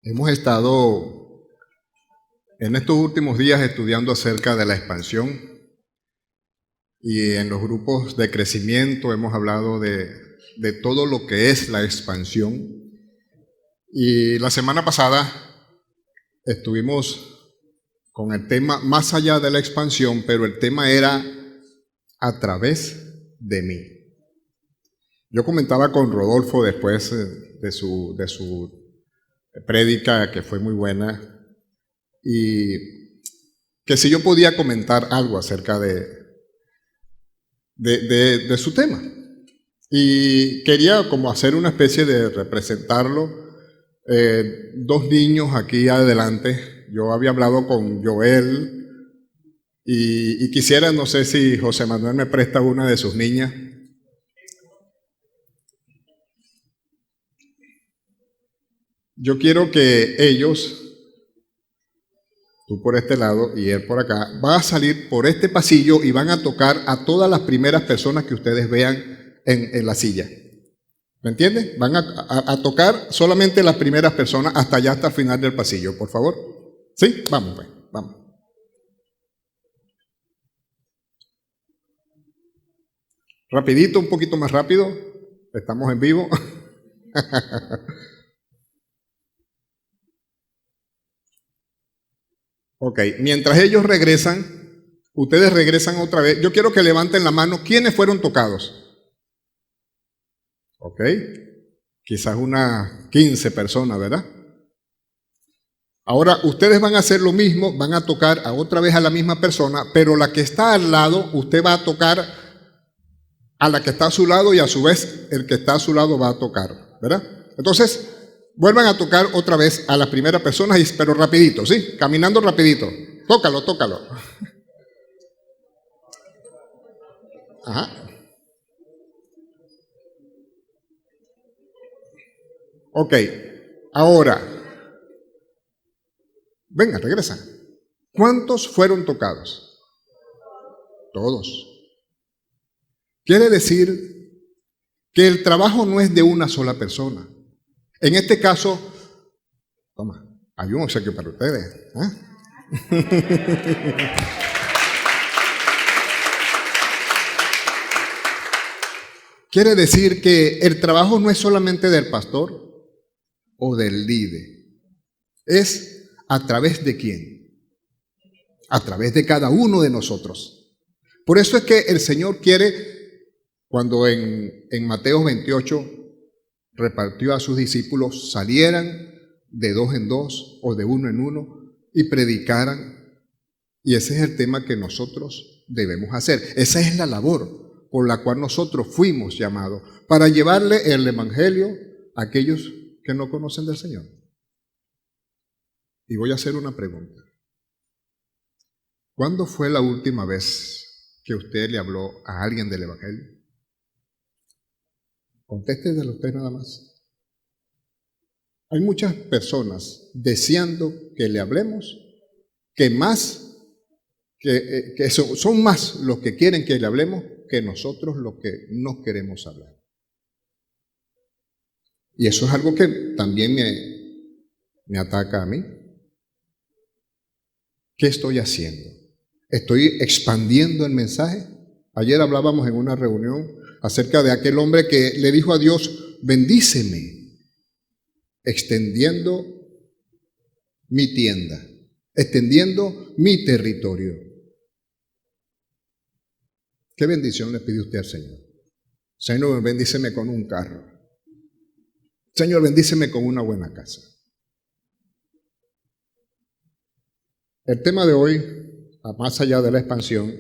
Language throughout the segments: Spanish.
Hemos estado en estos últimos días estudiando acerca de la expansión y en los grupos de crecimiento hemos hablado de todo lo que es la expansión. Y la semana pasada estuvimos con el tema más allá de la expansión, pero el tema era a través de mí. Yo comentaba con Rodolfo después de su prédica, que fue muy buena, y que si yo podía comentar algo acerca de su tema. Y quería como hacer una especie de representarlo. Dos niños aquí adelante. Yo había hablado con Joel y quisiera, no sé si José Manuel me presta una de sus niñas. Yo quiero que ellos, tú por este lado y él por acá, van a salir por este pasillo y van a tocar a todas las primeras personas que ustedes vean en la silla. ¿Me entienden? Van a tocar solamente las primeras personas hasta allá, hasta el final del pasillo, por favor. ¿Sí? Vamos, pues, vamos. Rapidito, un poquito más rápido. Estamos en vivo. Ok, mientras ellos regresan, ustedes regresan otra vez. Yo quiero que levanten la mano. ¿Quiénes fueron tocados? Ok, quizás unas 15 personas, ¿verdad? Ahora, ustedes van a hacer lo mismo, van a tocar a otra vez a la misma persona, pero la que está al lado, usted va a tocar a la que está a su lado y a su vez el que está a su lado va a tocar, ¿verdad? Entonces, vuelvan a tocar otra vez a las primeras personas, pero rapidito, ¿sí? Caminando rapidito. Tócalo, tócalo. Ajá. Ok, ahora, venga, regresa. ¿Cuántos fueron tocados? Todos. Quiere decir que el trabajo no es de una sola persona. En este caso, toma, hay un obsequio para ustedes. Quiere decir que el trabajo no es solamente del pastor o del líder. Es a través de quién. A través de cada uno de nosotros. Por eso es que el Señor quiere, cuando en Mateo 28 repartió a sus discípulos, salieran de dos en dos o de uno en uno y predicaran. Y ese es el tema que nosotros debemos hacer. Esa es la labor por la cual nosotros fuimos llamados, para llevarle el evangelio a aquellos que no conocen del Señor. Y voy a hacer una pregunta. ¿Cuándo fue la última vez que usted le habló a alguien del evangelio? Contésteselo usted nada más. Hay muchas personas deseando que le hablemos, que son más los que quieren que le hablemos que nosotros los que no queremos hablar. Y eso es algo que también me ataca a mí. ¿Qué estoy haciendo? ¿Estoy expandiendo el mensaje? Ayer hablábamos en una reunión acerca de aquel hombre que le dijo a Dios, bendíceme, extendiendo mi tienda, extendiendo mi territorio. ¿Qué bendición le pide usted al Señor? Señor, bendíceme con un carro. Señor, bendíceme con una buena casa. El tema de hoy, más allá de la expansión,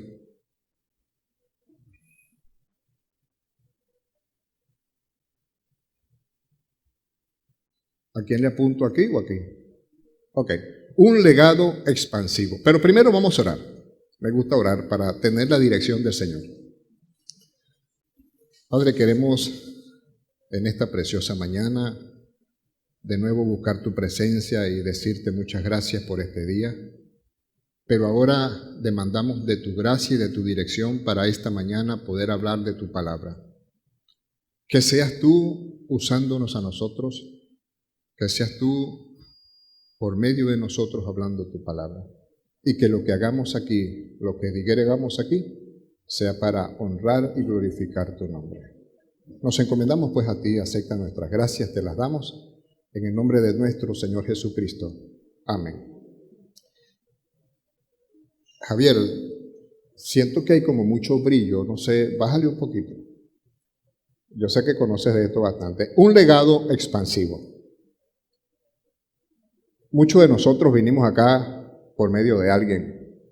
¿a quién le apunto, aquí o aquí? Ok, un legado expansivo. Pero primero vamos a orar. Me gusta orar para tener la dirección del Señor. Padre, queremos en esta preciosa mañana de nuevo buscar tu presencia y decirte muchas gracias por este día. Pero ahora demandamos de tu gracia y de tu dirección para esta mañana poder hablar de tu palabra. Que seas tú usándonos a nosotros, que seas tú por medio de nosotros hablando tu palabra. Y que lo que hagamos aquí, lo que digamos aquí, sea para honrar y glorificar tu nombre. Nos encomendamos pues a ti, acepta nuestras gracias, te las damos, en el nombre de nuestro Señor Jesucristo. Amén. Javier, siento que hay como mucho brillo, no sé, bájale un poquito. Yo sé que conoces de esto bastante. Un legado expansivo. Muchos de nosotros vinimos acá por medio de alguien.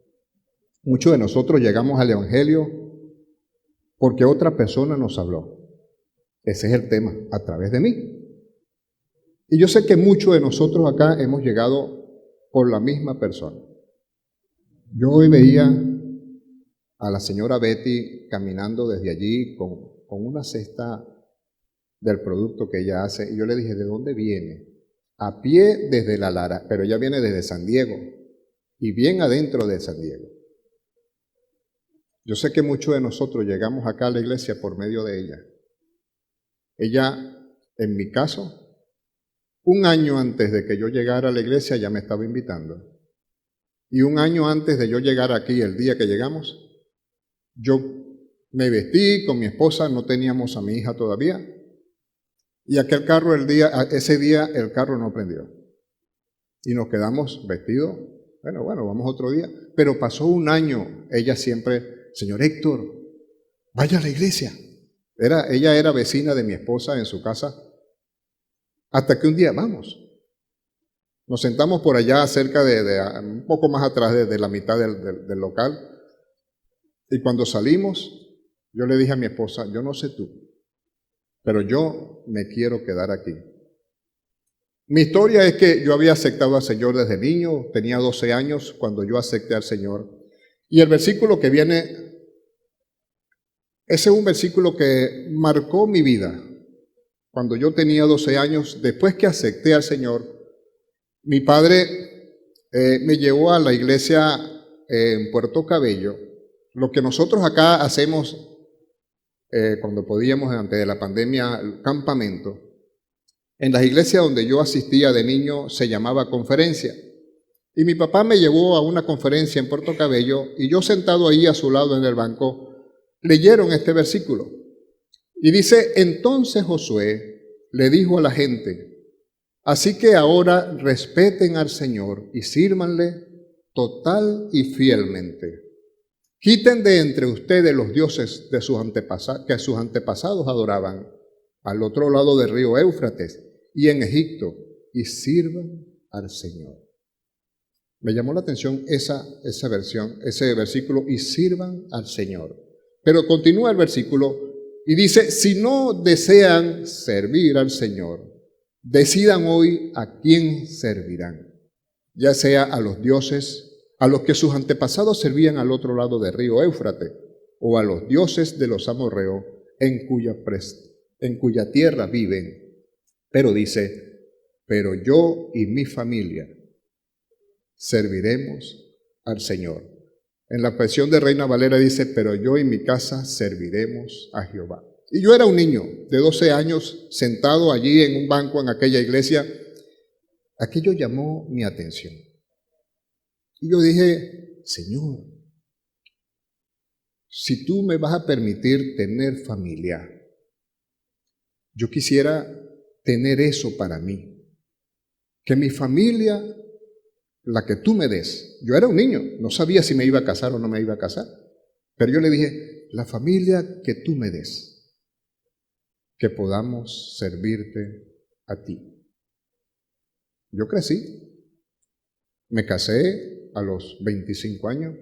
Muchos de nosotros llegamos al Evangelio porque otra persona nos habló. Ese es el tema, a través de mí. Y yo sé que muchos de nosotros acá hemos llegado por la misma persona. Yo hoy veía a la señora Betty caminando desde allí con una cesta del producto que ella hace, y yo le dije, ¿de dónde viene? A pie desde la Lara, pero ella viene desde San Diego, y bien adentro de San Diego. Yo sé que muchos de nosotros llegamos acá a la iglesia por medio de ella. Ella, en mi caso, un año antes de que yo llegara a la iglesia ya me estaba invitando. Y un año antes de yo llegar aquí, el día que llegamos, yo me vestí con mi esposa, no teníamos a mi hija todavía, y ese día el carro no prendió. Y nos quedamos vestidos, bueno, vamos otro día. Pero pasó un año, ella siempre, señor Héctor, vaya a la iglesia. Ella era vecina de mi esposa en su casa, hasta que un día, vamos. Nos sentamos por allá cerca un poco más atrás de la mitad del local, y cuando salimos, yo le dije a mi esposa, yo no sé tú, pero yo me quiero quedar aquí. Mi historia es que yo había aceptado al Señor desde niño, tenía 12 años cuando yo acepté al Señor. Y el versículo que viene, ese es un versículo que marcó mi vida. Cuando yo tenía 12 años, después que acepté al Señor, mi padre me llevó a la iglesia en Puerto Cabello. Lo que nosotros acá hacemos cuando podíamos, antes de la pandemia, el campamento. En las iglesias donde yo asistía de niño se llamaba conferencia. Y mi papá me llevó a una conferencia en Puerto Cabello y yo sentado ahí a su lado en el banco, leyeron este versículo. Y dice, entonces Josué le dijo a la gente, así que ahora respeten al Señor y sírvanle total y fielmente. Quiten de entre ustedes los dioses de que sus antepasados adoraban al otro lado del río Éufrates y en Egipto, y sirvan al Señor. Me llamó la atención ese versículo, y sirvan al Señor. Pero continúa el versículo y dice, si no desean servir al Señor, decidan hoy a quién servirán, ya sea a los dioses a los que sus antepasados servían al otro lado del río Éufrates, o a los dioses de los amorreos en cuya tierra viven. Pero dice, pero yo y mi familia serviremos al Señor. En la versión de Reina Valera dice, pero yo y mi casa serviremos a Jehová. Y yo era un niño de 12 años sentado allí en un banco en aquella iglesia. Aquello llamó mi atención. Y yo dije, Señor, si tú me vas a permitir tener familia, yo quisiera tener eso para mí. Que mi familia, la que tú me des, yo era un niño, no sabía si me iba a casar o no me iba a casar, pero yo le dije, la familia que tú me des, que podamos servirte a ti. Yo crecí, me casé a los 25 años,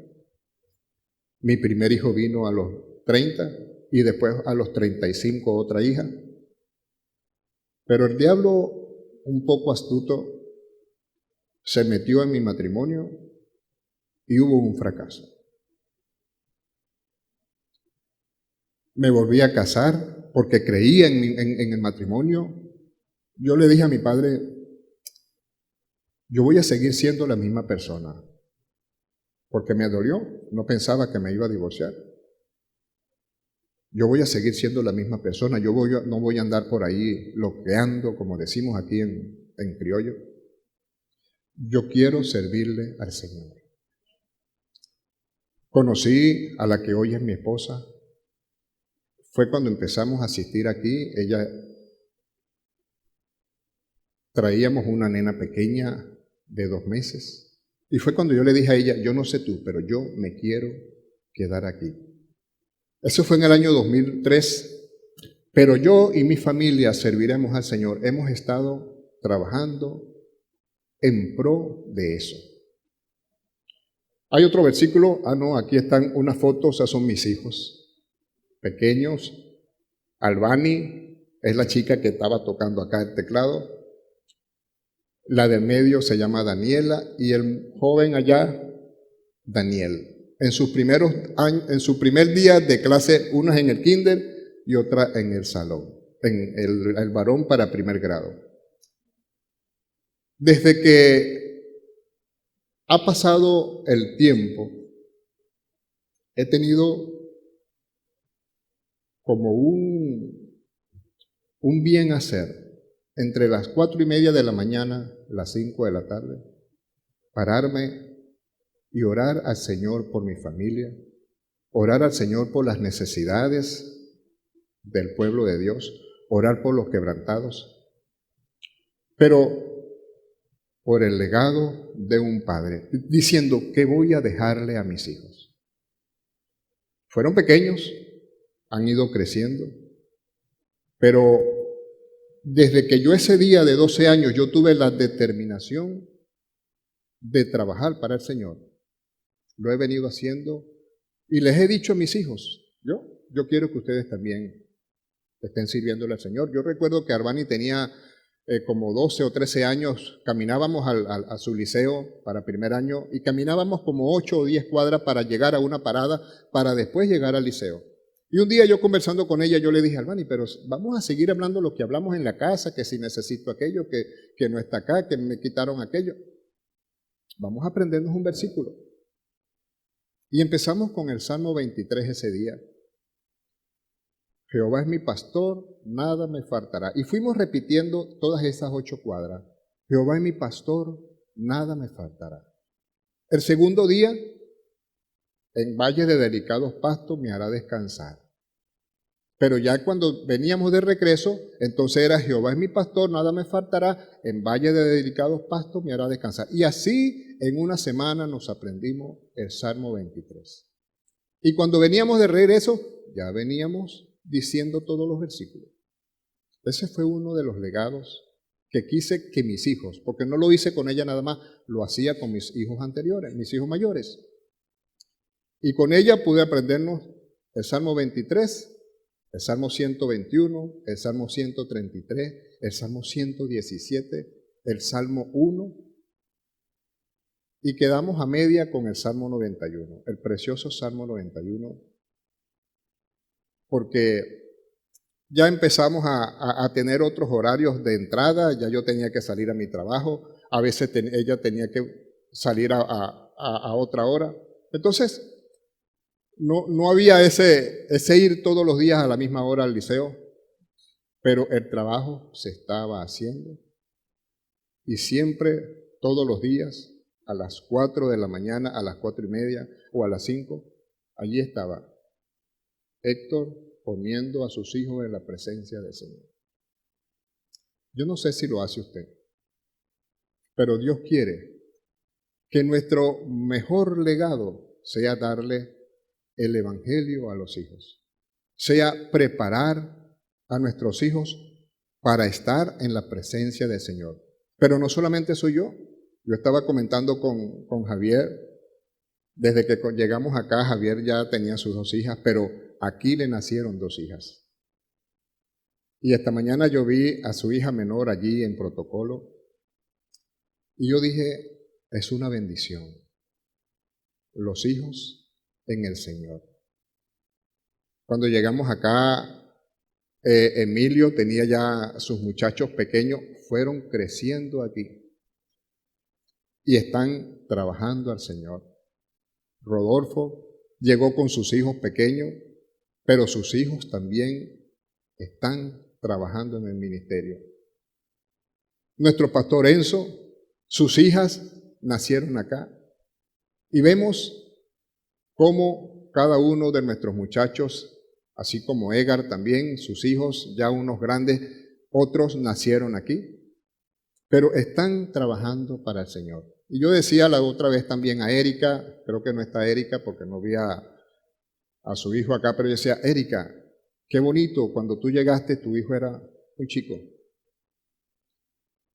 mi primer hijo vino a los 30 y después a los 35 otra hija. Pero el diablo, un poco astuto, se metió en mi matrimonio y hubo un fracaso. Me volví a casar porque creía en el matrimonio. Yo le dije a mi padre, yo voy a seguir siendo la misma persona, porque me dolió, no pensaba que me iba a divorciar. Yo voy a seguir siendo la misma persona, no voy a andar por ahí loqueando, como decimos aquí en criollo. yo quiero servirle al Señor. Conocí a la que hoy es mi esposa. Fue cuando empezamos a asistir aquí. Ella traíamos una nena pequeña de 2 meses. Y fue cuando yo le dije a ella, yo no sé tú, pero yo me quiero quedar aquí. Eso fue en el año 2003. Pero yo y mi familia serviremos al Señor. Hemos estado trabajando en pro de eso. Hay otro versículo, aquí están unas fotos, esas son mis hijos pequeños. Albani es la chica que estaba tocando acá el teclado. La de medio se llama Daniela y el joven allá, Daniel. En sus primeros años, en su primer día de clase, una en el kinder y otra en el salón, en el varón para primer grado. Desde que ha pasado el tiempo, he tenido como un bien hacer entre las 4:30 de la mañana, las 5 de la tarde, pararme y orar al Señor por mi familia, orar al Señor por las necesidades del pueblo de Dios, orar por los quebrantados, pero por el legado de un padre, diciendo, ¿qué voy a dejarle a mis hijos? Fueron pequeños, han ido creciendo, pero desde que yo ese día de 12 años, yo tuve la determinación de trabajar para el Señor. Lo he venido haciendo y les he dicho a mis hijos, yo quiero que ustedes también estén sirviéndole al Señor. Yo recuerdo que Arbani tenía como 12 o 13 años, caminábamos a su liceo para primer año y caminábamos como 8 o 10 cuadras para llegar a una parada para después llegar al liceo. Y un día yo conversando con ella, yo le dije, Albani, pero vamos a seguir hablando lo que hablamos en la casa, que si necesito aquello, que no está acá, que me quitaron aquello. Vamos a aprendernos un versículo. Y empezamos con el Salmo 23 ese día. Jehová es mi pastor, nada me faltará. Y fuimos repitiendo todas esas 8 cuadras. Jehová es mi pastor, nada me faltará. El segundo día, en valle de delicados pastos me hará descansar. Pero ya cuando veníamos de regreso, entonces era Jehová es mi pastor, nada me faltará, en valle de delicados pastos me hará descansar. Y así en una semana nos aprendimos el Salmo 23. Y cuando veníamos de regreso, ya veníamos diciendo todos los versículos. Ese fue uno de los legados que quise que mis hijos, porque no lo hice con ella nada más, lo hacía con mis hijos anteriores, mis hijos mayores. Y con ella pude aprendernos el Salmo 23, el Salmo 121, el Salmo 133, el Salmo 117, el Salmo 1, y quedamos a media con el Salmo 91, el precioso Salmo 91, porque ya empezamos a tener otros horarios de entrada, ya yo tenía que salir a mi trabajo, a veces ella tenía que salir a otra hora. Entonces, no había ese ir todos los días a la misma hora al liceo, pero el trabajo se estaba haciendo y siempre, todos los días, a las 4 de la mañana, a las 4:30 o a las 5, allí estaba Héctor poniendo a sus hijos en la presencia del Señor. Yo no sé si lo hace usted, pero Dios quiere que nuestro mejor legado sea darle el Evangelio a los hijos, sea preparar a nuestros hijos para estar en la presencia del Señor. Pero no solamente soy yo estaba comentando con Javier, desde que llegamos acá, Javier ya tenía sus 2 hijas, pero aquí le nacieron 2 hijas. Y esta mañana yo vi a su hija menor allí en protocolo y yo dije, es una bendición, los hijos en el Señor. Cuando llegamos acá, Emilio tenía ya sus muchachos pequeños, fueron creciendo aquí y están trabajando al Señor. Rodolfo llegó con sus hijos pequeños, pero sus hijos también están trabajando en el ministerio. Nuestro pastor Enzo sus hijas nacieron acá. Y vemos cómo cada uno de nuestros muchachos, así como Edgar también, sus hijos, ya unos grandes, otros nacieron aquí, pero están trabajando para el Señor. Y yo decía la otra vez también a Erika, creo que no está Erika porque no vi a su hijo acá, pero yo decía, Erika, qué bonito, cuando tú llegaste tu hijo era un chico.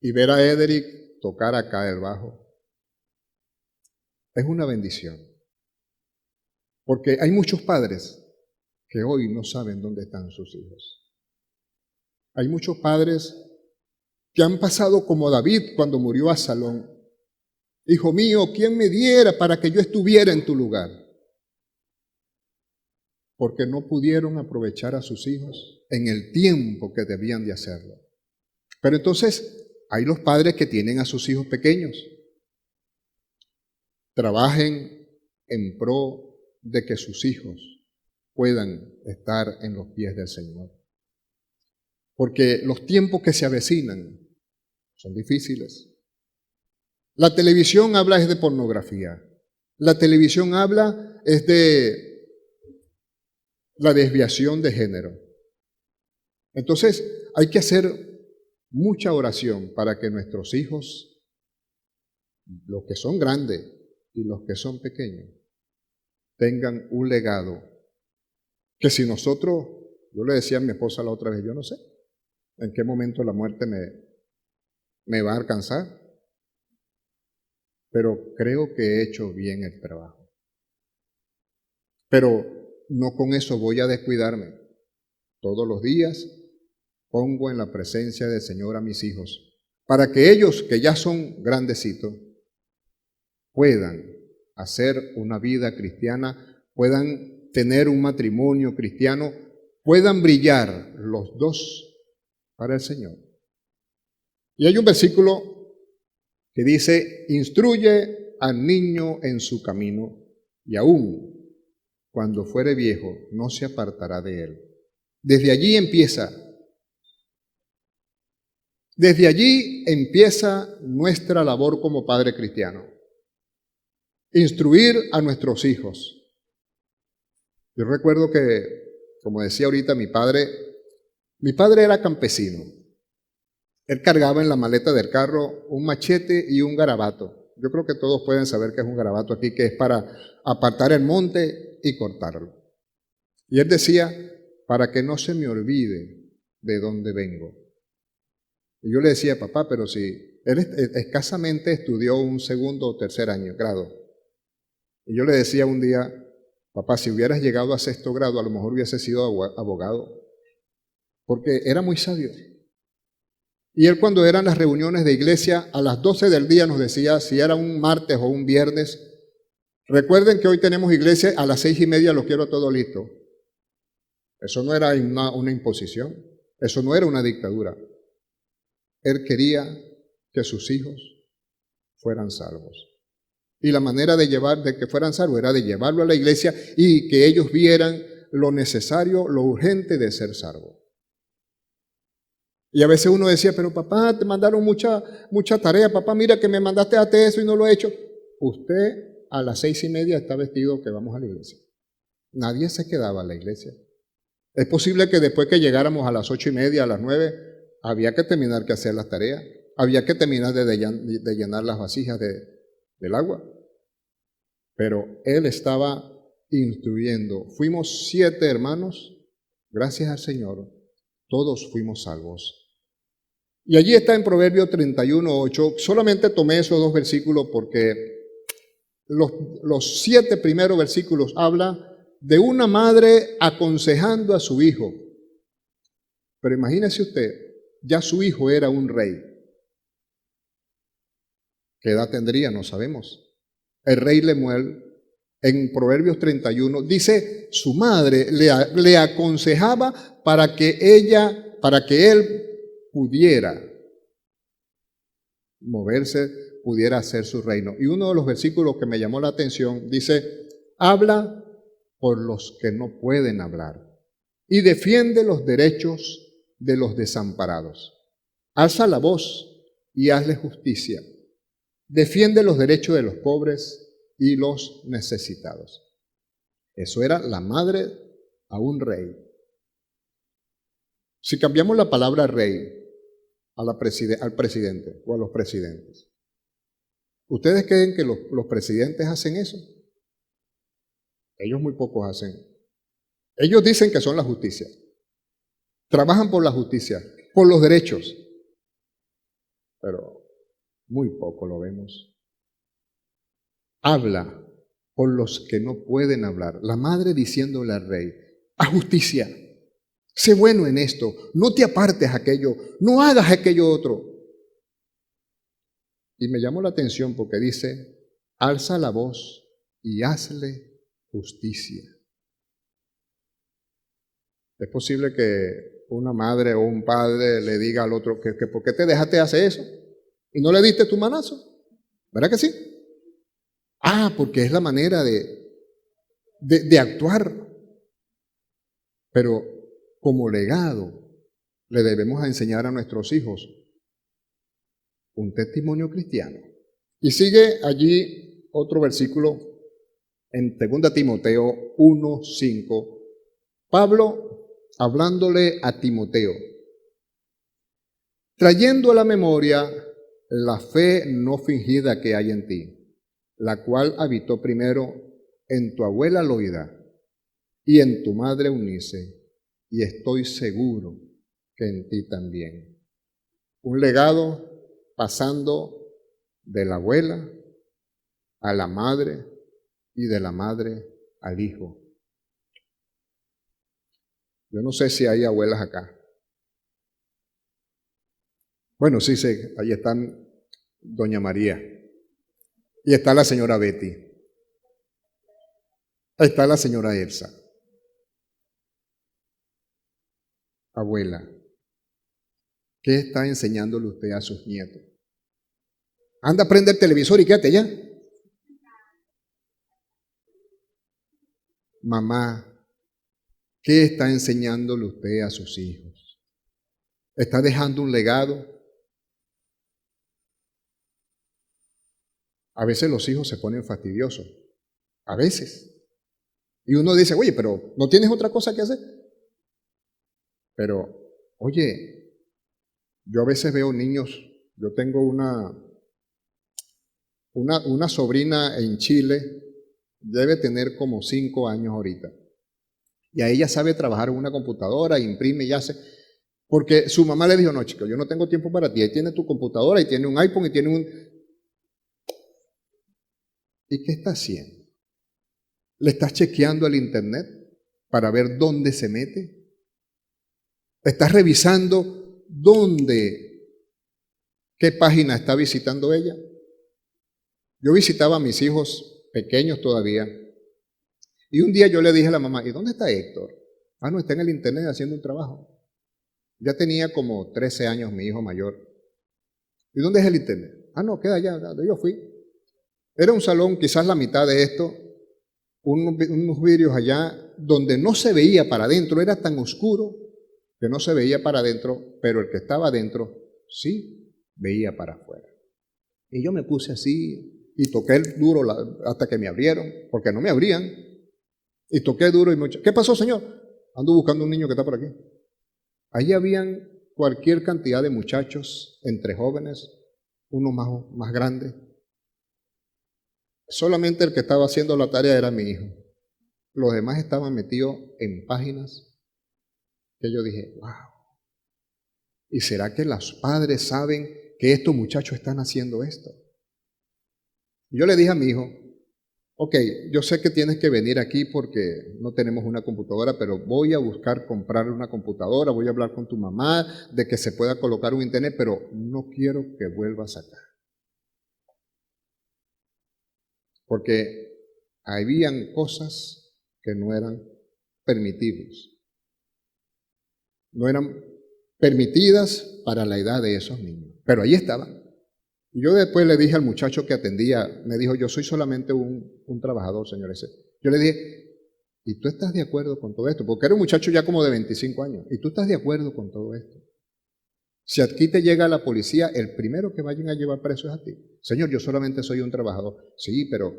Y ver a Edric tocar acá el bajo es una bendición. Porque hay muchos padres que hoy no saben dónde están sus hijos. Hay muchos padres que han pasado como David cuando murió Absalón. Hijo mío, ¿quién me diera para que yo estuviera en tu lugar? Porque no pudieron aprovechar a sus hijos en el tiempo que debían de hacerlo. Pero entonces hay los padres que tienen a sus hijos pequeños. Trabajen en pro de que sus hijos puedan estar en los pies del Señor. Porque los tiempos que se avecinan son difíciles. La televisión habla es de pornografía. La televisión habla es de la desviación de género. Entonces hay que hacer mucha oración para que nuestros hijos, los que son grandes y los que son pequeños, tengan un legado que si nosotros, yo le decía a mi esposa la otra vez, yo no sé en qué momento la muerte me va a alcanzar, pero creo que he hecho bien el trabajo. Pero no con eso voy a descuidarme. Todos los días pongo en la presencia del Señor a mis hijos, para que ellos, que ya son grandecitos, puedan hacer una vida cristiana, puedan tener un matrimonio cristiano, puedan brillar los dos para el Señor. Y hay un versículo que dice, instruye al niño en su camino, y aún cuando fuere viejo no se apartará de él. Desde allí empieza nuestra labor como padre cristiano. Instruir a nuestros hijos. Yo recuerdo que, como decía ahorita, mi padre era campesino. Él cargaba en la maleta del carro un machete y un garabato. Yo creo que todos pueden saber qué es un garabato aquí, que es para apartar el monte y cortarlo. Y él decía, para que no se me olvide de dónde vengo. Y yo le decía, papá, pero si él escasamente estudió un segundo o tercer grado. Y yo le decía un día, papá, si hubieras llegado a sexto grado, a lo mejor hubiese sido abogado. Porque era muy sabio. Y él cuando eran las reuniones de iglesia, a las 12 del día nos decía, si era un martes o un viernes, recuerden que hoy tenemos iglesia, a las 6:30 lo quiero todo listo. Eso no era una imposición, eso no era una dictadura. Él quería que sus hijos fueran salvos. Y la manera de que fueran salvos era de llevarlo a la iglesia y que ellos vieran lo necesario, lo urgente de ser salvos. Y a veces uno decía, pero papá, te mandaron mucha tarea, papá, mira que me mandaste a hacer eso y no lo he hecho. Usted a las 6:30 está vestido que vamos a la iglesia. Nadie se quedaba a la iglesia. Es posible que después que llegáramos a las 8:30, a las 9, había que terminar que hacer las tareas, había que terminar de llenar las vasijas del agua. Pero él estaba instruyendo. Fuimos 7 hermanos, gracias al Señor, todos fuimos salvos. Y allí está en Proverbios 31:8. Solamente tomé esos 2 versículos porque los 7 primeros versículos hablan de una madre aconsejando a su hijo. Pero imagínese usted, ya su hijo era un rey. ¿Qué edad tendría? No sabemos. El rey Lemuel, en Proverbios 31, dice, su madre le aconsejaba para que él pudiera moverse, pudiera hacer su reino. Y uno de los versículos que me llamó la atención dice, habla por los que no pueden hablar y defiende los derechos de los desamparados. Alza la voz y hazle justicia. defiende los derechos de los pobres y los necesitados. Eso era la madre a un rey. Si cambiamos la palabra rey al presidente o a los presidentes, ¿ustedes creen que los presidentes hacen eso? Ellos muy pocos hacen. Ellos dicen que son la justicia. Trabajan por la justicia, por los derechos. Pero muy poco lo vemos. Habla por los que no pueden hablar. La madre diciéndole al rey, a justicia, sé bueno en esto, no te apartes aquello, no hagas aquello otro. Y me llamó la atención porque dice, alza la voz y hazle justicia. Es posible que una madre o un padre le diga al otro que ¿por qué te dejaste hacer eso? ¿Y no le diste tu manazo? ¿Verdad que sí? Porque es la manera de actuar. Pero como legado le debemos enseñar a nuestros hijos un testimonio cristiano. Y sigue allí otro versículo en 2 Timoteo 1:5. Pablo hablándole a Timoteo, trayendo a la memoria la fe no fingida que hay en ti, la cual habitó primero en tu abuela Loida y en tu madre Eunice, y estoy seguro que en ti también. Un legado pasando de la abuela a la madre y de la madre al hijo. Yo no sé si hay abuelas acá. Bueno, sí sé, ahí están doña María y está la señora Betty. Ahí está la señora Elsa. Abuela, ¿qué está enseñándole usted a sus nietos? Anda a prender el televisor y quédate ya. Mamá, ¿qué está enseñándole usted a sus hijos? ¿Está dejando un legado? A veces los hijos se ponen fastidiosos. A veces. Y uno dice, oye, pero ¿no tienes otra cosa que hacer? Pero, oye, yo a veces veo niños, yo tengo una sobrina en Chile, debe tener como 5 años ahorita. Y a ella sabe trabajar en una computadora, imprime y hace. Porque su mamá le dijo, no, chico, yo no tengo tiempo para ti. Ahí tiene tu computadora, y tiene un iPhone, y tiene un... ¿Y qué está haciendo? ¿Le estás chequeando el internet para ver dónde se mete? ¿Estás revisando qué página está visitando ella? Yo visitaba a mis hijos pequeños todavía. Y un día yo le dije a la mamá, ¿y dónde está Héctor? No, está en el internet haciendo un trabajo. Ya tenía como 13 años mi hijo mayor. ¿Y dónde es el internet? No, queda allá, yo fui. Era un salón, quizás la mitad de esto, unos vidrios allá donde no se veía para adentro, era tan oscuro que no se veía para adentro, pero el que estaba adentro sí veía para afuera. Y yo me puse así y toqué duro hasta que me abrieron, porque no me abrían. Y toqué duro y mucho. ¿Qué pasó, señor? Ando buscando un niño que está por aquí. Allí habían cualquier cantidad de muchachos, entre jóvenes, unos más grandes. Solamente el que estaba haciendo la tarea era mi hijo. Los demás estaban metidos en páginas que yo dije, wow. ¿Y será que los padres saben que estos muchachos están haciendo esto? Yo le dije a mi hijo, ok, yo sé que tienes que venir aquí porque no tenemos una computadora, pero voy a buscar comprarle una computadora, voy a hablar con tu mamá de que se pueda colocar un internet, pero no quiero que vuelvas acá. Porque habían cosas que no eran permitibles. No eran permitidas para la edad de esos niños. Pero ahí estaban. Y yo después le dije al muchacho que atendía, me dijo, yo soy solamente un trabajador, señor ese. Yo le dije, ¿y tú estás de acuerdo con todo esto? Porque era un muchacho ya como de 25 años. ¿Y tú estás de acuerdo con todo esto? Si aquí te llega la policía, el primero que vayan a llevar preso es a ti. Señor, yo solamente soy un trabajador. Sí, pero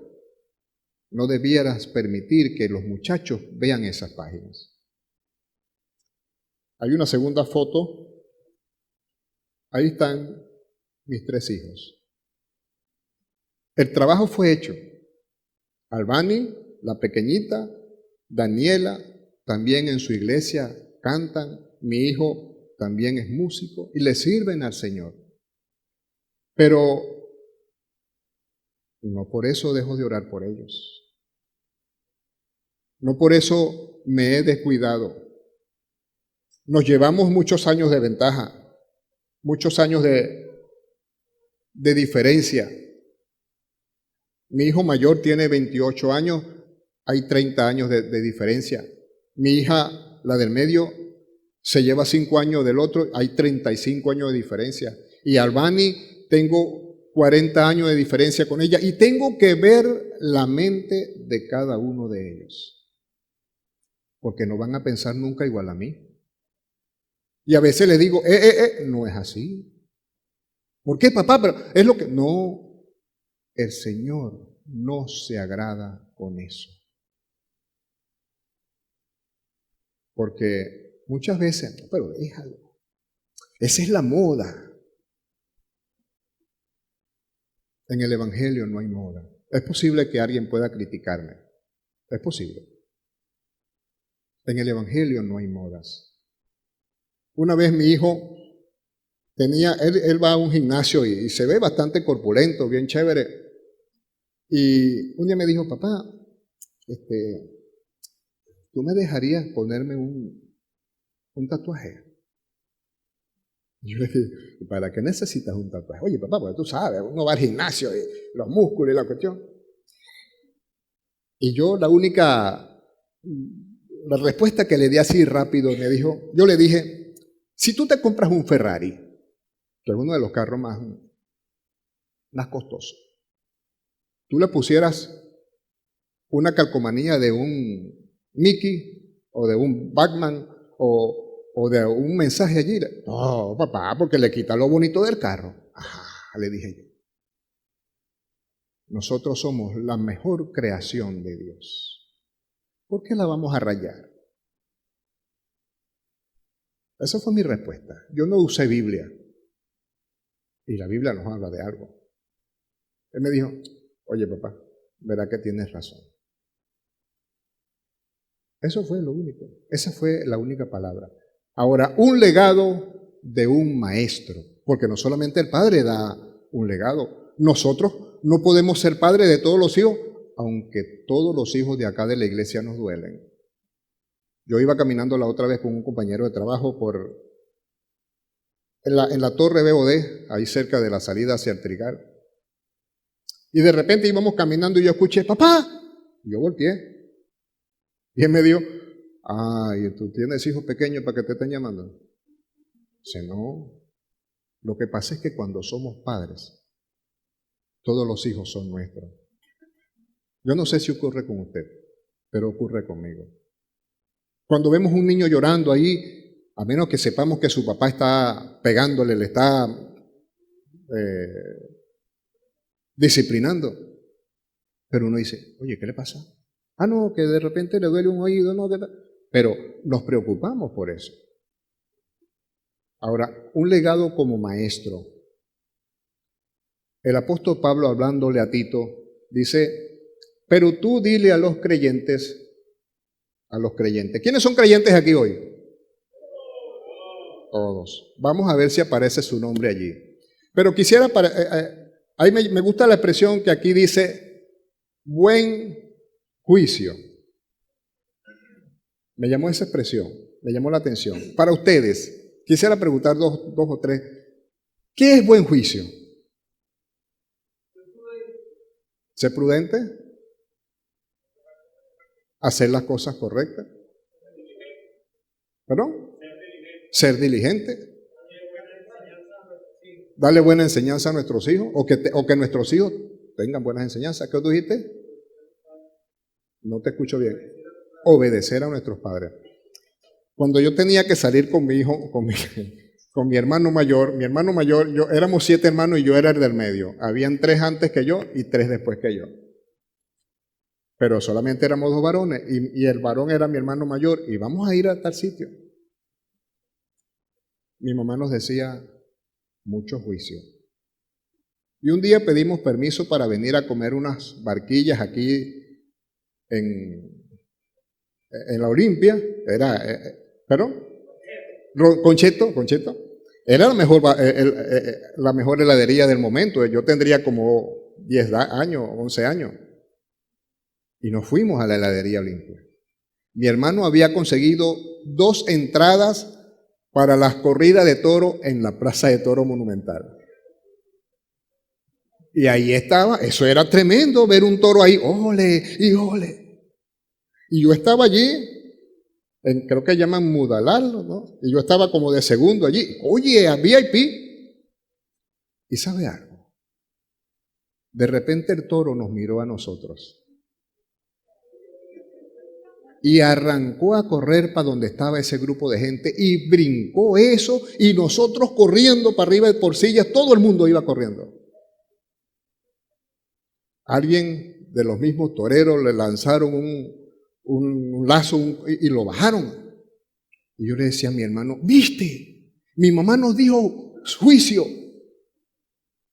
no debieras permitir que los muchachos vean esas páginas. Hay una segunda foto. Ahí están mis 3 hijos. El trabajo fue hecho. Albani, la pequeñita, Daniela, también en su iglesia cantan. Mi hijo también es músico y le sirven al Señor. Pero no por eso dejo de orar por ellos. No por eso me he descuidado. Nos llevamos muchos años de ventaja, muchos años de diferencia. Mi hijo mayor tiene 28 años, hay 30 años de diferencia. Mi hija, la del medio, se lleva 5 años del otro, hay 35 años de diferencia. Y Albani, tengo 40 años de diferencia con ella y tengo que ver la mente de cada uno de ellos. Porque no van a pensar nunca igual a mí. Y a veces les digo, no es así. ¿Por qué, papá? Pero es lo que... No, el Señor no se agrada con eso. Porque muchas veces, pero déjalo. Esa es la moda. En el Evangelio no hay moda. Es posible que alguien pueda criticarme. Es posible. En el Evangelio no hay modas. Una vez mi hijo tenía, él va a un gimnasio y se ve bastante corpulento, bien chévere. Y un día me dijo, papá, ¿tú me dejarías ponerme un tatuaje? Y yo le dije, ¿para qué necesitas un tatuaje? Oye, papá, porque tú sabes, uno va al gimnasio y los músculos y la cuestión. Y yo la respuesta que le di así rápido, yo le dije, si tú te compras un Ferrari, que es uno de los carros más costosos, tú le pusieras una calcomanía de un Mickey o de un Batman o de un mensaje allí. No, papá, porque le quita lo bonito del carro. Le dije yo. Nosotros somos la mejor creación de Dios. ¿Por qué la vamos a rayar? Esa fue mi respuesta. Yo no usé Biblia. Y la Biblia nos habla de algo. Él me dijo, oye papá, verá que tienes razón. Eso fue lo único. Esa fue la única palabra. Ahora, un legado de un maestro. Porque no solamente el padre da un legado. Nosotros no podemos ser padres de todos los hijos, aunque todos los hijos de acá de la iglesia nos duelen. Yo iba caminando la otra vez con un compañero de trabajo en la torre BOD, ahí cerca de la salida hacia el Trigal. Y de repente íbamos caminando y yo escuché, papá. Y yo volteé. Y él me dijo, ay, ¿tú tienes hijos pequeños para que te estén llamando? Dice, no. Lo que pasa es que cuando somos padres, todos los hijos son nuestros. Yo no sé si ocurre con usted, pero ocurre conmigo. Cuando vemos un niño llorando ahí, a menos que sepamos que su papá está pegándole, le está disciplinando, pero uno dice, oye, ¿qué le pasa? No, que de repente le duele un oído, no, pero nos preocupamos por eso. Ahora, un legado como maestro. El apóstol Pablo, hablándole a Tito, dice, pero tú dile a los creyentes, ¿quiénes son creyentes aquí hoy? Todos. Vamos a ver si aparece su nombre allí. Pero quisiera, ahí me gusta la expresión que aquí dice, buen juicio. Me llamó esa expresión, me llamó la atención. Para ustedes, quisiera preguntar dos o tres, ¿qué es buen juicio? ¿Ser prudente? ¿Hacer las cosas correctas? ¿Perdón? ¿Ser diligente? ¿Darle buena enseñanza a nuestros hijos? ¿O que nuestros hijos tengan buenas enseñanzas? ¿Qué tú dijiste? No te escucho bien. Obedecer a nuestros padres. Cuando yo tenía que salir con mi hijo, con con mi hermano mayor. Mi hermano mayor, éramos 7 hermanos y yo era el del medio. Habían 3 antes que yo y 3 después que yo. Pero solamente éramos 2 varones y el varón era mi hermano mayor y vamos a ir a tal sitio. Mi mamá nos decía, mucho juicio. Y un día pedimos permiso para venir a comer unas barquillas aquí en la Olimpia. Concheto. Era la mejor heladería del momento. Yo tendría como 10 años, 11 años. Y nos fuimos a la heladería Olimpia. Mi hermano había conseguido 2 entradas para las corridas de toro en la Plaza de Toro Monumental. Y ahí estaba, eso era tremendo ver un toro ahí, ole y ole. Y yo estaba allí, creo que llaman Mudalal, ¿no? Y yo estaba como de segundo allí. Oye, a VIP. ¿Y sabe algo? De repente el toro nos miró a nosotros. Y arrancó a correr para donde estaba ese grupo de gente y brincó eso y nosotros corriendo para arriba por sillas, todo el mundo iba corriendo. Alguien de los mismos toreros le lanzaron un lazo y lo bajaron. Y yo le decía a mi hermano, ¿viste? Mi mamá nos dijo juicio.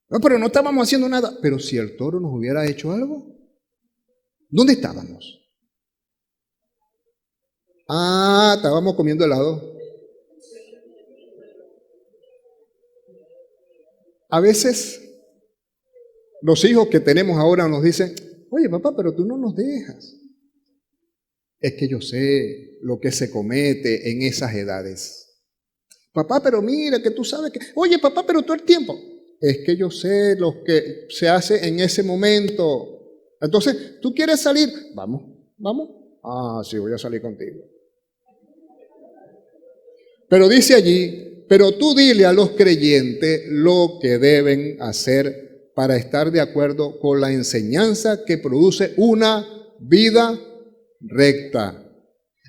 No, pero no estábamos haciendo nada. Pero si el toro nos hubiera hecho algo, ¿dónde estábamos? Estábamos comiendo helado. A veces los hijos que tenemos ahora nos dicen, oye papá, pero tú no nos dejas. Es que yo sé lo que se comete en esas edades. Papá, pero mira que tú sabes que, oye papá, pero todo el tiempo. Es que yo sé lo que se hace en ese momento. Entonces, ¿tú quieres salir? Vamos. Sí, voy a salir contigo. Pero dice allí, pero tú dile a los creyentes lo que deben hacer para estar de acuerdo con la enseñanza que produce una vida recta.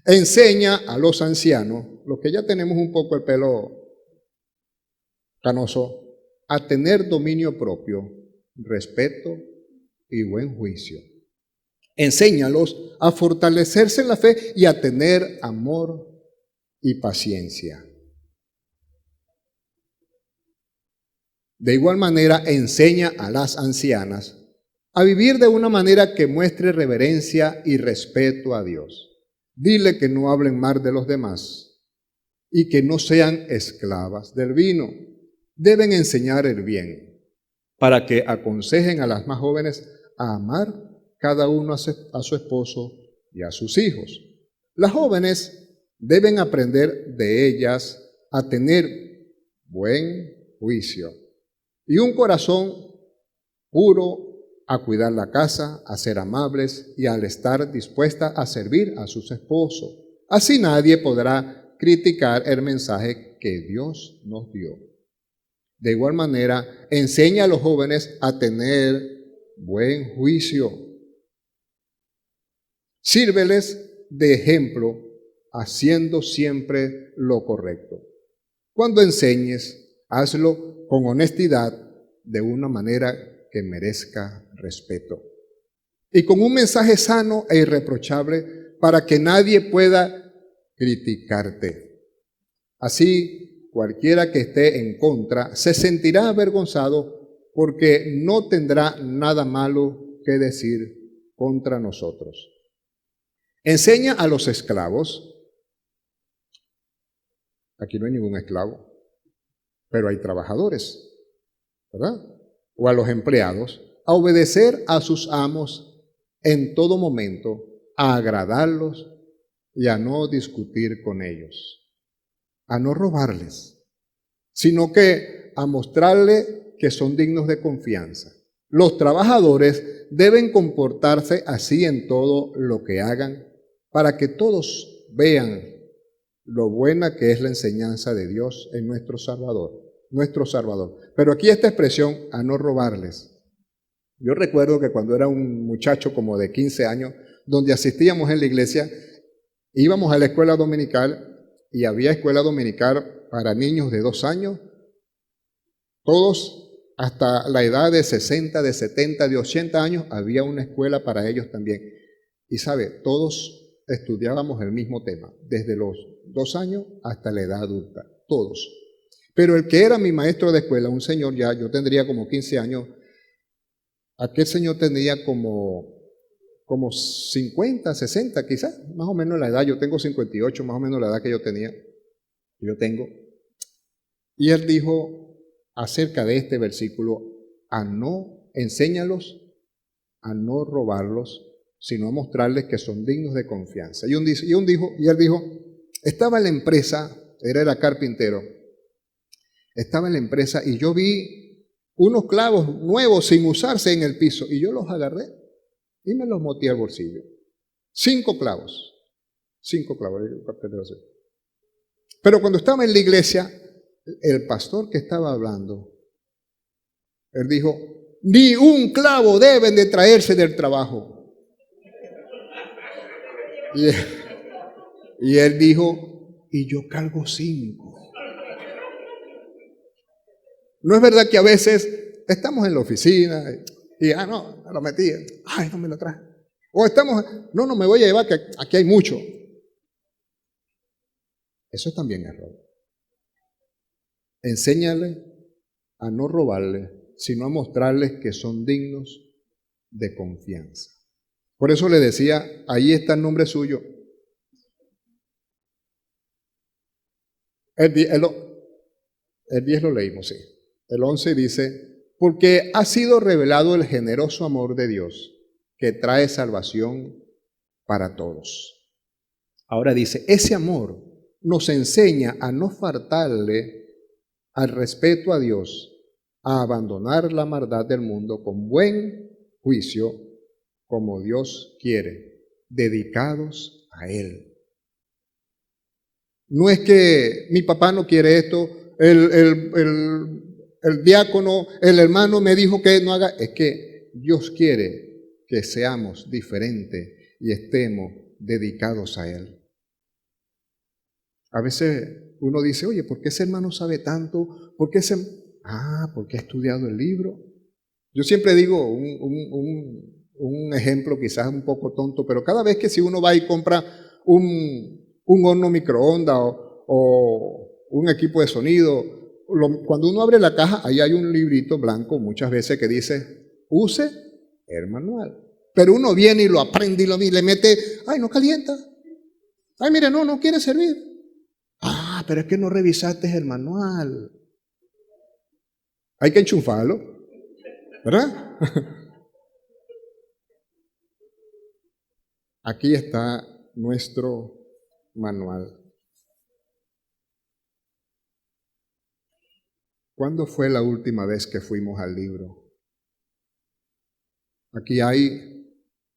Enseña a los ancianos, los que ya tenemos un poco el pelo canoso, a tener dominio propio, respeto y buen juicio. Enséñalos a fortalecerse en la fe y a tener amor y paciencia. De igual manera, enseña a las ancianas a vivir de una manera que muestre reverencia y respeto a Dios. Dile que no hablen mal de los demás y que no sean esclavas del vino. Deben enseñar el bien para que aconsejen a las más jóvenes a amar cada uno a su esposo y a sus hijos. Las jóvenes deben aprender de ellas a tener buen juicio y un corazón puro, a cuidar la casa, a ser amables y al estar dispuestas a servir a sus esposos. Así nadie podrá criticar el mensaje que Dios nos dio. De igual manera, enseña a los jóvenes a tener buen juicio. Sírveles de ejemplo, haciendo siempre lo correcto. Cuando enseñes, hazlo con honestidad, de una manera que merezca respeto. Y con un mensaje sano e irreprochable para que nadie pueda criticarte. Así, cualquiera que esté en contra se sentirá avergonzado porque no tendrá nada malo que decir contra nosotros. Enseña a los esclavos. Aquí no hay ningún esclavo, pero hay trabajadores, ¿verdad? O a los empleados, a obedecer a sus amos en todo momento, a agradarlos y a no discutir con ellos, a no robarles, sino que a mostrarle que son dignos de confianza. Los trabajadores deben comportarse así en todo lo que hagan, para que todos vean lo buena que es la enseñanza de Dios en nuestro Salvador. Pero aquí esta expresión, a no robarles. Yo recuerdo que cuando era un muchacho como de 15 años, donde asistíamos en la iglesia, íbamos a la escuela dominical y había escuela dominical para niños de 2 años, todos hasta la edad de 60, de 70, de 80 años, había una escuela para ellos también. Y sabe, todos estudiábamos el mismo tema, desde los 2 años hasta la edad adulta, todos. Pero el que era mi maestro de escuela, un señor ya, yo tendría como 15 años, aquel señor tendría como 50, 60 quizás, más o menos la edad, yo tengo 58, más o menos la edad que yo tengo. Y él dijo acerca de este versículo, enséñalos a no robarlos, sino a mostrarles que son dignos de confianza. Y él dijo, estaba en la empresa, él era carpintero, estaba en la empresa y yo vi unos clavos nuevos sin usarse en el piso y yo los agarré y me los metí al bolsillo. 5 clavos. Pero cuando estaba en la iglesia, el pastor que estaba hablando, él dijo, ni un clavo deben de traerse del trabajo. Y él dijo, y yo cargo 5. No es verdad que a veces estamos en la oficina y, no, me lo metí, no me lo traje. O estamos, no me voy a llevar, que aquí hay mucho. Eso también es robo. Enséñale a no robarle, sino a mostrarles que son dignos de confianza. Por eso le decía, ahí está el nombre suyo. El 10 lo leímos, sí. El 11 dice, porque ha sido revelado el generoso amor de Dios, que trae salvación para todos. Ahora dice, ese amor nos enseña a no faltarle al respeto a Dios, a abandonar la maldad del mundo con buen juicio, como Dios quiere, dedicados a Él. No es que mi papá no quiere esto, el diácono, el hermano me dijo que no haga, es que Dios quiere que seamos diferentes y estemos dedicados a Él. A veces uno dice, oye, ¿por qué ese hermano sabe tanto? Porque ha estudiado el libro. Yo siempre digo un ejemplo quizás un poco tonto, pero cada vez que si uno va y compra un horno microondas o un equipo de sonido, cuando uno abre la caja, ahí hay un librito blanco muchas veces que dice, use el manual. Pero uno viene y lo aprende y le mete, no calienta. Mire, no quiere servir. Pero es que no revisaste el manual. Hay que enchufarlo, ¿verdad? Aquí está nuestro manual. ¿Cuándo fue la última vez que fuimos al libro? Aquí hay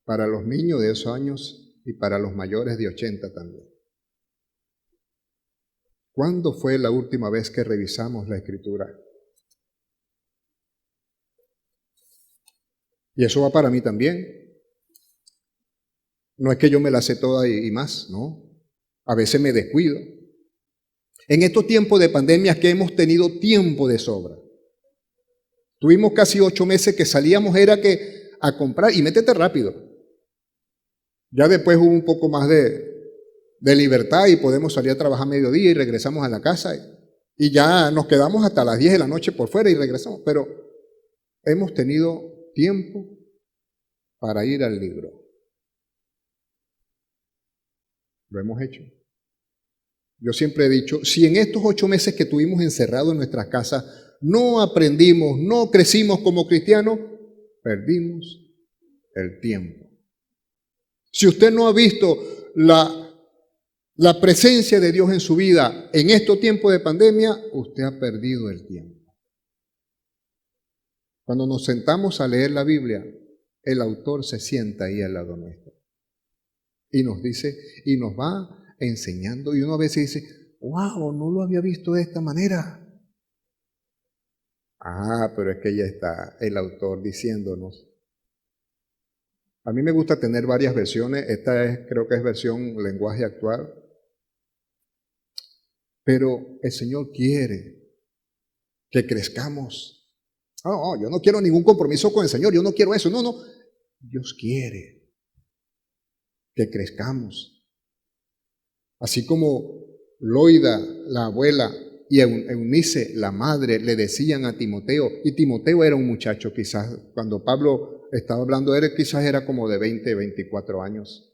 para los niños de 8 años y para los mayores de 80 también. ¿Cuándo fue la última vez que revisamos la Escritura? Y eso va para mí también. No es que yo me la sé toda y más, no. A veces me descuido. En estos tiempos de pandemia que hemos tenido tiempo de sobra. Tuvimos casi 8 meses que salíamos a comprar y métete rápido. Ya después hubo un poco más de libertad y podemos salir a trabajar a mediodía y regresamos a la casa y ya nos quedamos hasta las 10 de la noche por fuera y regresamos. Pero hemos tenido tiempo para ir al libro. Lo hemos hecho. Yo siempre he dicho, si en estos 8 meses que tuvimos encerrados en nuestras casas no aprendimos, no crecimos como cristianos, perdimos el tiempo. Si usted no ha visto la presencia de Dios en su vida en estos tiempos de pandemia, usted ha perdido el tiempo. Cuando nos sentamos a leer la Biblia, el autor se sienta ahí al lado nuestro y nos dice, y nos va enseñando, y uno a veces dice, wow, no lo había visto de esta manera. Pero es que ya está el autor diciéndonos. A mí me gusta tener varias versiones, esta creo que es versión lenguaje actual. Pero el Señor quiere que crezcamos. No, yo no quiero ningún compromiso con el Señor, yo no quiero eso. No. Dios quiere que crezcamos. Así como Loida, la abuela, y Eunice, la madre, le decían a Timoteo, y Timoteo era un muchacho quizás, cuando Pablo estaba hablando de él, quizás era como de 20, 24 años.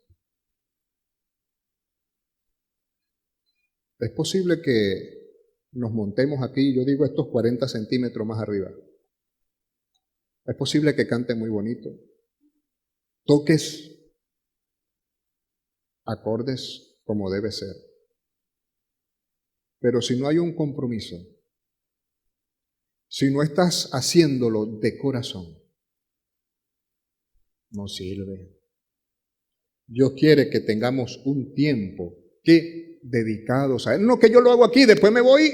Es posible que nos montemos aquí, yo digo estos 40 centímetros más arriba. Es posible que cante muy bonito. Toques acordes como debe ser. Pero si no hay un compromiso, si no estás haciéndolo de corazón, no sirve. Dios quiere que tengamos un tiempo que dedicados a Él. No que yo lo hago aquí, después me voy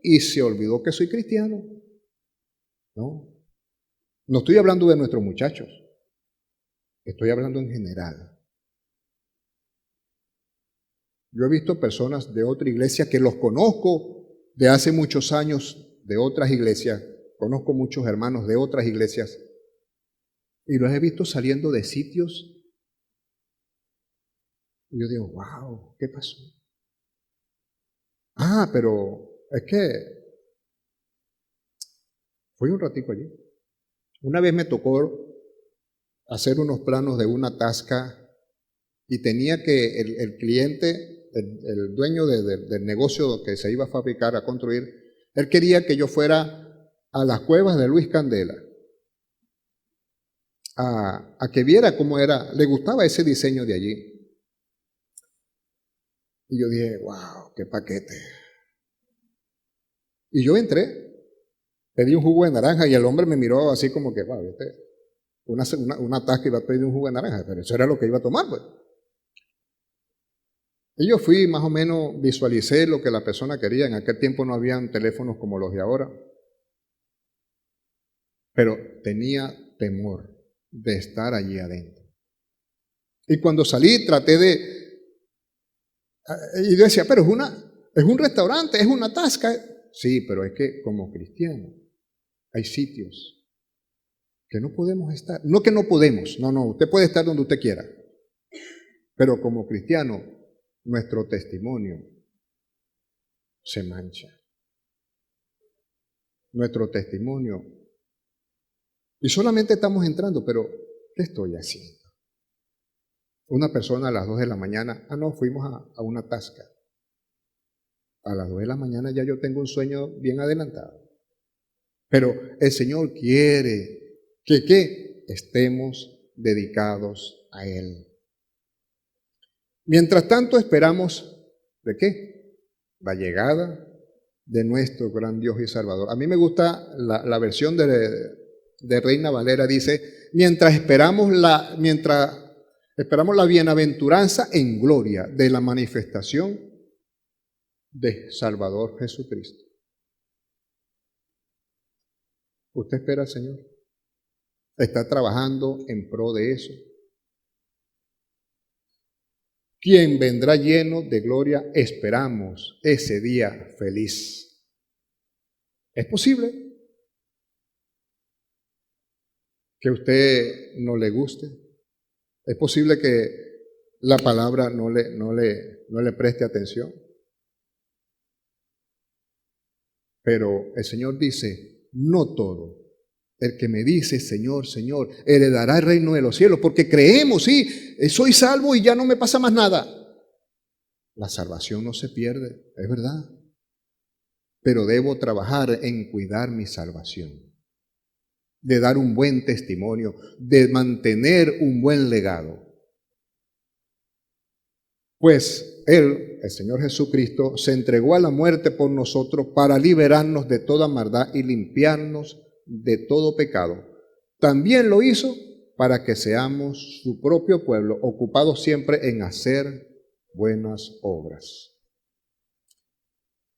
y se olvidó que soy cristiano. No estoy hablando de nuestros muchachos. Estoy hablando en general. Yo he visto personas de otra iglesia que los conozco de hace muchos años, de otras iglesias. Conozco muchos hermanos de otras iglesias y los he visto saliendo de sitios. Y yo digo, wow, ¿qué pasó? Pero es que fui un ratico allí. Una vez me tocó hacer unos planos de una tasca y tenía que el cliente, el dueño del negocio que se iba a fabricar, a construir, él quería que yo fuera a las cuevas de Luis Candela, a que viera cómo era, le gustaba ese diseño de allí. Y yo dije, wow, qué paquete. Y yo entré, pedí un jugo de naranja y el hombre me miró así como que, wow, una tasca iba a pedir un jugo de naranja, pero eso era lo que iba a tomar, pues. Y yo fui, más o menos visualicé lo que la persona quería. En aquel tiempo no habían teléfonos como los de ahora. Pero tenía temor de estar allí adentro. Y cuando salí traté y yo decía, pero es un restaurante, es una tasca. Sí, pero es que como cristiano hay sitios que no podemos estar. No que no podemos, no, usted puede estar donde usted quiera. Pero como cristiano, nuestro testimonio se mancha. Nuestro testimonio. Y solamente estamos entrando, pero ¿qué estoy haciendo? Una persona a las 2 de la mañana, fuimos a una tasca. A las 2 de la mañana ya yo tengo un sueño bien adelantado. Pero el Señor quiere que estemos dedicados a Él. Mientras tanto esperamos, ¿de qué? La llegada de nuestro gran Dios y Salvador. A mí me gusta la versión de Reina Valera, dice, mientras esperamos la bienaventuranza en gloria de la manifestación de Salvador Jesucristo. ¿Usted espera al Señor? ¿Está trabajando en pro de eso? ¿Quién vendrá lleno de gloria? Esperamos ese día feliz. ¿Es posible que a usted no le guste? ¿Es posible que la palabra no le preste atención? Pero el Señor dice, no todo. El que me dice, Señor, Señor, heredará el reino de los cielos, porque creemos, sí, soy salvo y ya no me pasa más nada. La salvación no se pierde, es verdad. Pero debo trabajar en cuidar mi salvación, de dar un buen testimonio, de mantener un buen legado. Pues Él, el Señor Jesucristo, se entregó a la muerte por nosotros para liberarnos de toda maldad y limpiarnos de todo pecado. También lo hizo para que seamos su propio pueblo, ocupados siempre en hacer buenas obras.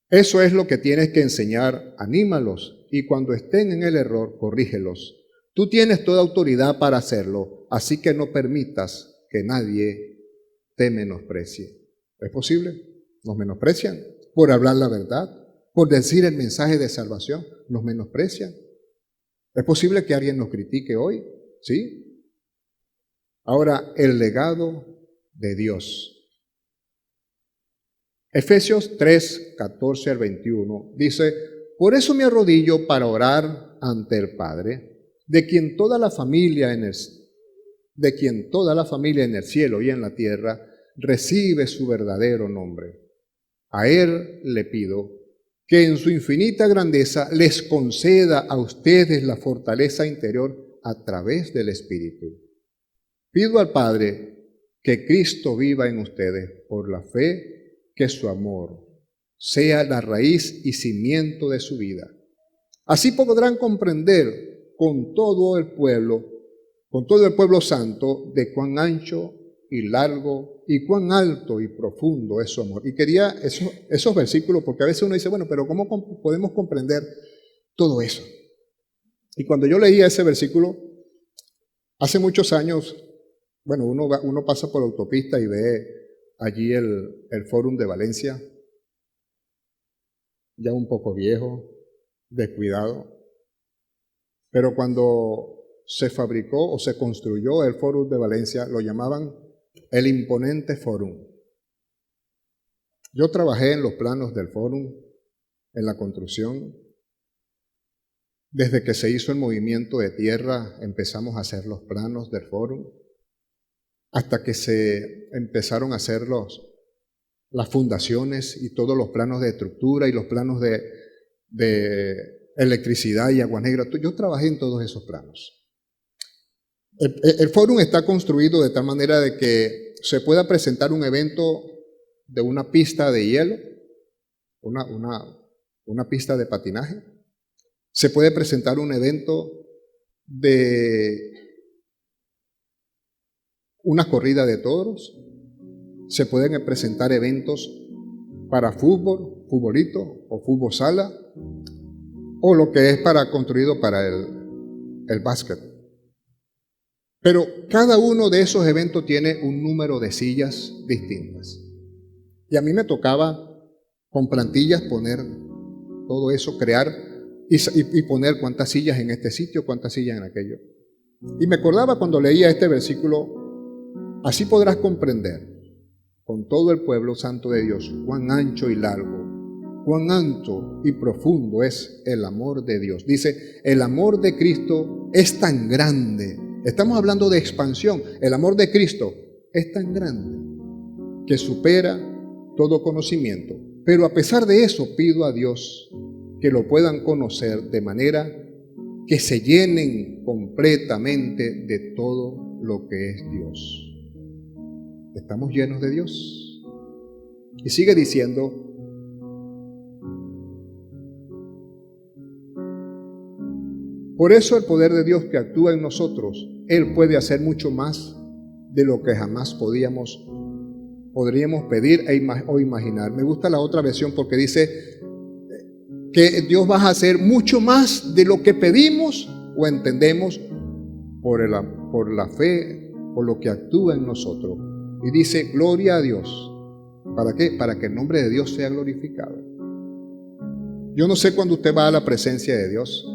Eso es lo que tienes que enseñar, anímalos y cuando estén en el error, corrígelos. Tú tienes toda autoridad para hacerlo, así que no permitas que nadie te menosprecie. ¿Es posible? ¿Nos menosprecian? por hablar la verdad, por decir el mensaje de salvación, nos menosprecian. Es posible que alguien nos critique hoy, ¿sí? Ahora, el legado de Dios. Efesios 3, 14 al 21 dice: por eso me arrodillo para orar ante el Padre, de quien toda la familia en el cielo y en la tierra recibe su verdadero nombre. A Él le pido que en su infinita grandeza les conceda a ustedes la fortaleza interior a través del Espíritu. Pido al Padre que Cristo viva en ustedes por la fe, que su amor sea la raíz y cimiento de su vida. Así podrán comprender con todo el pueblo santo, de cuán ancho y largo y cuán alto y profundo es su amor. Y quería esos versículos, porque a veces uno dice, bueno, pero ¿cómo podemos comprender todo eso? Y cuando yo leía ese versículo, hace muchos años, bueno, uno pasa por la autopista y ve allí el Fórum de Valencia, ya un poco viejo, descuidado, pero cuando se fabricó o se construyó el Fórum de Valencia, lo llamaban el imponente Fórum. Yo trabajé en los planos del Fórum, en la construcción. Desde que se hizo el movimiento de tierra, empezamos a hacer los planos del Fórum, hasta que se empezaron a hacer las fundaciones y todos los planos de estructura y los planos de electricidad y agua negra. Yo trabajé en todos esos planos. El Fórum está construido de tal manera de que se pueda presentar un evento de una pista de hielo, una pista de patinaje. Se puede presentar un evento de una corrida de toros. Se pueden presentar eventos para fútbol, futbolito o fútbol sala, o lo que es construido para el básquet. Pero cada uno de esos eventos tiene un número de sillas distintas. Y a mí me tocaba con plantillas poner todo eso, crear y poner cuántas sillas en este sitio, cuántas sillas en aquello. Y me acordaba cuando leía este versículo: así podrás comprender con todo el pueblo santo de Dios cuán ancho y largo, cuán alto y profundo es el amor de Dios. Dice, el amor de Cristo es tan grande. Estamos hablando de expansión. El amor de Cristo es tan grande que supera todo conocimiento. Pero a pesar de eso, pido a Dios que lo puedan conocer de manera que se llenen completamente de todo lo que es Dios. ¿Estamos llenos de Dios? Y sigue diciendo: por eso el poder de Dios que actúa en nosotros, Él puede hacer mucho más de lo que jamás podríamos pedir o imaginar. Me gusta la otra versión porque dice que Dios va a hacer mucho más de lo que pedimos o entendemos por la fe, por lo que actúa en nosotros. Y dice, gloria a Dios. ¿Para qué? Para que el nombre de Dios sea glorificado. Yo no sé cuándo usted va a la presencia de Dios.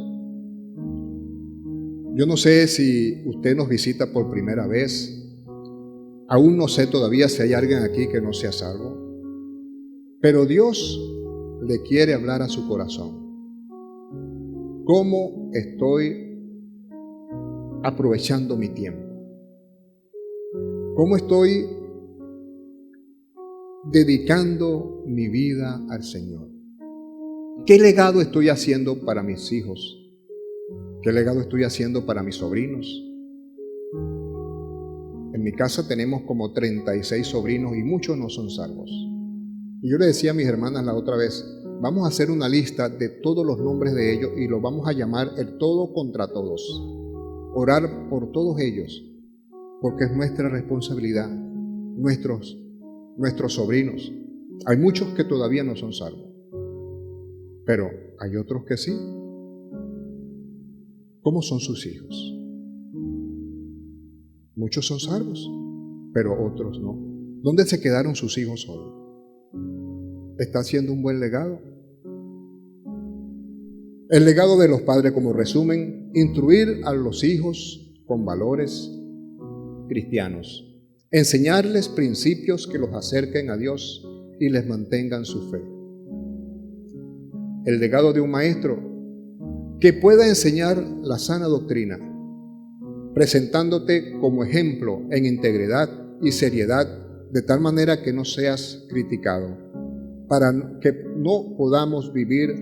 Yo no sé si usted nos visita por primera vez. Aún no sé todavía si hay alguien aquí que no sea salvo. Pero Dios le quiere hablar a su corazón. ¿Cómo estoy aprovechando mi tiempo? ¿Cómo estoy dedicando mi vida al Señor? ¿Qué legado estoy haciendo para mis hijos? ¿Qué legado estoy haciendo para mis sobrinos? En mi casa tenemos como 36 sobrinos y muchos no son salvos. Y yo le decía a mis hermanas la otra vez, vamos a hacer una lista de todos los nombres de ellos y los vamos a llamar el todo contra todos. Orar por todos ellos, porque es nuestra responsabilidad, nuestros sobrinos. Hay muchos que todavía no son salvos, pero hay otros que sí. ¿Cómo son sus hijos? Muchos son salvos, pero otros no. ¿Dónde se quedaron sus hijos hoy? ¿Está haciendo un buen legado? El legado de los padres, como resumen, instruir a los hijos con valores cristianos, enseñarles principios que los acerquen a Dios y les mantengan su fe. El legado de un maestro que pueda enseñar la sana doctrina, presentándote como ejemplo en integridad y seriedad, de tal manera que no seas criticado, para que no podamos vivir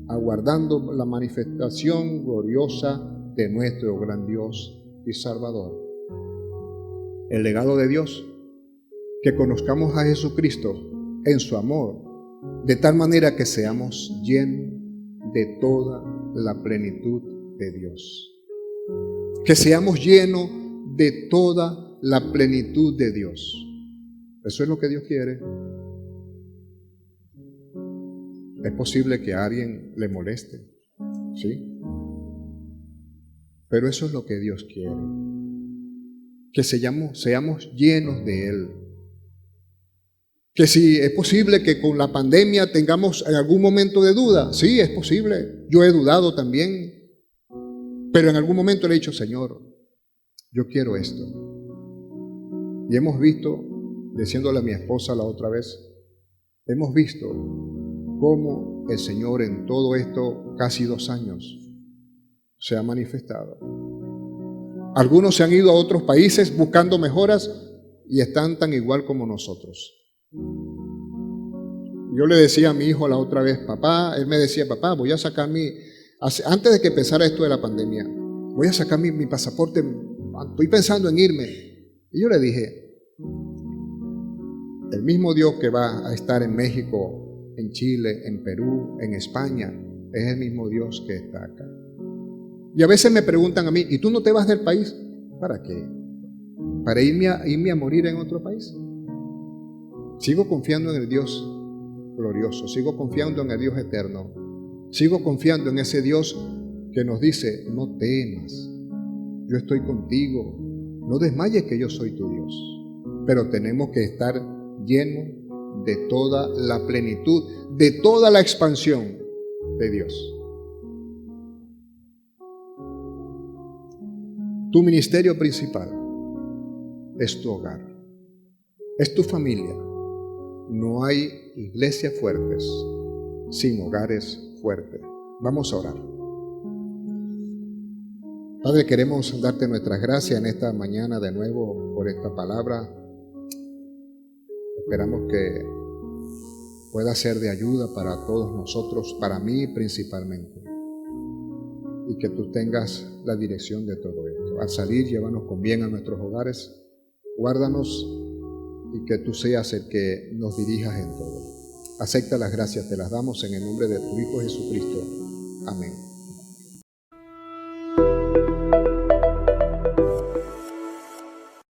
aguardando la manifestación gloriosa de nuestro gran Dios y Salvador. El legado de Dios, que conozcamos a Jesucristo en su amor, de tal manera que seamos llenos de toda la plenitud de Dios. Que seamos llenos de toda la plenitud de Dios. Eso es lo que Dios quiere. Es posible que a alguien le moleste, ¿sí? Pero eso es lo que Dios quiere. Que seamos llenos de Él. Que si es posible que con la pandemia tengamos en algún momento de duda, sí, es posible. Yo he dudado también. Pero en algún momento le he dicho, Señor, yo quiero esto. Y hemos visto, diciéndole a mi esposa la otra vez, hemos visto cómo el Señor en todo esto, casi 2 años, se ha manifestado. Algunos se han ido a otros países buscando mejoras y están tan igual como nosotros. Yo le decía a mi hijo la otra vez, papá, él me decía, papá, voy a sacar antes de que empezara esto de la pandemia, voy a sacar mi pasaporte, estoy pensando en irme. Y yo le dije, el mismo Dios que va a estar en México, en Chile, en Perú, en España, es el mismo Dios que está acá. Y a veces me preguntan a mí, ¿y tú no te vas del país? ¿Para qué? ¿Para irme a morir en otro país? Sigo confiando en el Dios glorioso, sigo confiando en el Dios eterno, sigo confiando en ese Dios que nos dice, no temas, yo estoy contigo, no desmayes que yo soy tu Dios. Pero tenemos que estar llenos de toda la plenitud, de toda la expansión de Dios. Tu ministerio principal es tu hogar, es tu familia. No hay iglesias fuertes sin hogares fuertes. Vamos a orar. Padre, queremos darte nuestras gracias en esta mañana de nuevo por esta palabra. Esperamos que pueda ser de ayuda para todos nosotros, para mí principalmente. Y que tú tengas la dirección de todo esto. Al salir, llévanos con bien a nuestros hogares, guárdanos y que tú seas el que nos dirijas en todo. Acepta las gracias, te las damos en el nombre de tu Hijo Jesucristo. Amén.